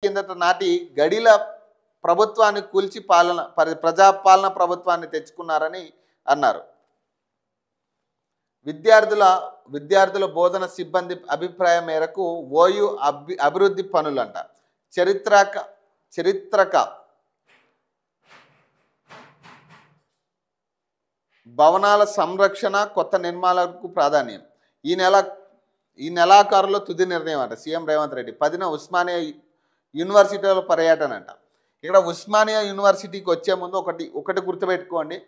కిందట నాటి గడిల ప్రభుత్వాన్ని కూల్చి ప్రజాపాలన ప్రభుత్వాన్ని తెచ్చుకున్నారని అన్నారు. విద్యార్థుల బోధన సిబ్బంది అభిప్రాయం మేరకు ఓయూ అభివృద్ధి పనులంట చరిత్రక భవనాల సంరక్షణ కొత్త నిర్మాణాలకు ప్రాధాన్యం. ఈ నెలాఖరులో తుది నిర్ణయం అంట. సీఎం రేవంత్ రెడ్డి 10న ఉస్మానియా యూనివర్సిటీలో పర్యటన అంట. ఇక్కడ ఉస్మానియా యూనివర్సిటీకి వచ్చే ముందు ఒకటి గుర్తుపెట్టుకోండి.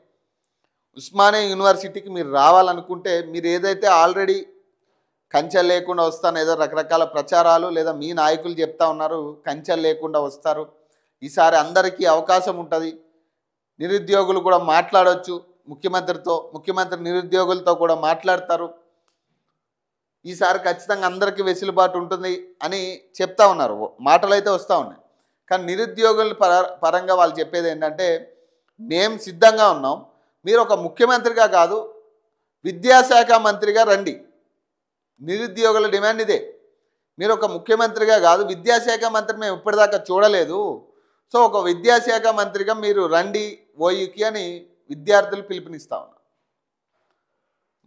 ఉస్మానియా యూనివర్సిటీకి మీరు రావాలనుకుంటే మీరు ఏదైతే ఆల్రెడీ కంచెలు లేకుండా వస్తాను ఏదో రకరకాల ప్రచారాలు లేదా మీ నాయకులు చెప్తా ఉన్నారు కంచెలు లేకుండా వస్తారు, ఈసారి అందరికీ అవకాశం ఉంటుంది, నిరుద్యోగులు కూడా మాట్లాడవచ్చు, ముఖ్యమంత్రి నిరుద్యోగులతో కూడా మాట్లాడతారు, ఈసారి ఖచ్చితంగా అందరికీ వెసులుబాటు ఉంటుంది అని చెప్తా ఉన్నారు. మాటలు అయితే వస్తూ ఉన్నాయి. కానీ నిరుద్యోగుల పరంగా వాళ్ళు చెప్పేది ఏంటంటే మేము సిద్ధంగా ఉన్నాం, మీరు ఒక ముఖ్యమంత్రిగా కాదు విద్యాశాఖ మంత్రిగా రండి. నిరుద్యోగుల డిమాండ్ ఇదే. మీరు ఒక ముఖ్యమంత్రిగా కాదు విద్యాశాఖ మంత్రి మేము ఇప్పటిదాకా చూడలేదు, సో ఒక విద్యాశాఖ మంత్రిగా మీరు రండి ఓయూకి అని విద్యార్థులు పిలుపునిస్తా ఉన్నారు.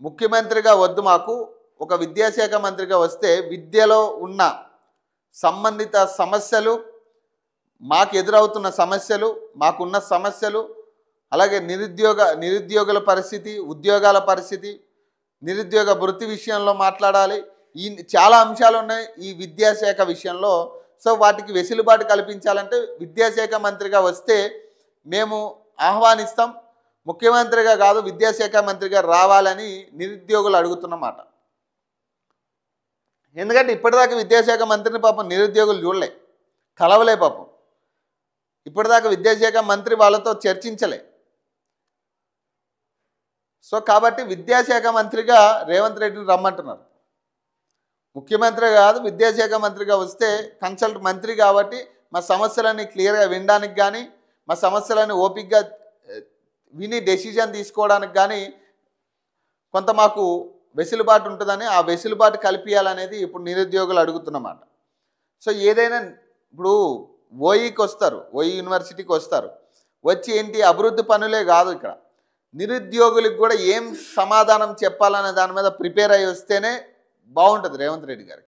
ముఖ్యమంత్రిగా వద్దు, మాకు ఒక విద్యాశాఖ మంత్రిగా వస్తే విద్యలో ఉన్న సంబంధిత సమస్యలు, మాకు ఎదురవుతున్న సమస్యలు, మాకున్న సమస్యలు, అలాగే నిరుద్యోగుల పరిస్థితి, ఉద్యోగాల పరిస్థితి, నిరుద్యోగ వృత్తి విషయంలో మాట్లాడాలి. చాలా అంశాలు ఉన్నాయి ఈ విద్యాశాఖ విషయంలో. సో వాటికి వెసులుబాటు కల్పించాలంటే విద్యాశాఖ మంత్రిగా వస్తే మేము ఆహ్వానిస్తాం, ముఖ్యమంత్రిగా కాదు విద్యాశాఖ మంత్రిగా రావాలని నిరుద్యోగులు అడుగుతున్నమాట. ఎందుకంటే ఇప్పటిదాకా విద్యాశాఖ మంత్రిని పాపం నిరుద్యోగులు చూడలే, కలవలే, పాపం ఇప్పటిదాకా విద్యాశాఖ మంత్రి వాళ్ళతో చర్చించలే. సో కాబట్టి విద్యాశాఖ మంత్రిగా రేవంత్ రెడ్డిని రమ్మంటున్నారు. ముఖ్యమంత్రి కాదు విద్యాశాఖ మంత్రిగా వస్తే కన్సల్ట్ మంత్రి కాబట్టి మా సమస్యలన్నీ క్లియర్గా వినడానికి కానీ, మా సమస్యలని ఓపికగా విని డెసిజన్ తీసుకోవడానికి కానీ కొంత మాకు వెసులుబాటు ఉంటుందని, ఆ వెసులుబాటు కల్పించాలనేది ఇప్పుడు నిరుద్యోగులు అడుగుతున్నమాట. సో ఏదైనా ఇప్పుడు ఓయూకి వస్తారు, ఓయూ యూనివర్సిటీకి వస్తారు, వచ్చి ఏంటి అభివృద్ధి పనులే కాదు, ఇక్కడ నిరుద్యోగులకు కూడా ఏం సమాధానం చెప్పాలనే దాని మీద ప్రిపేర్ అయ్యి వస్తేనే బాగుంటుంది రేవంత్ రెడ్డి గారికి.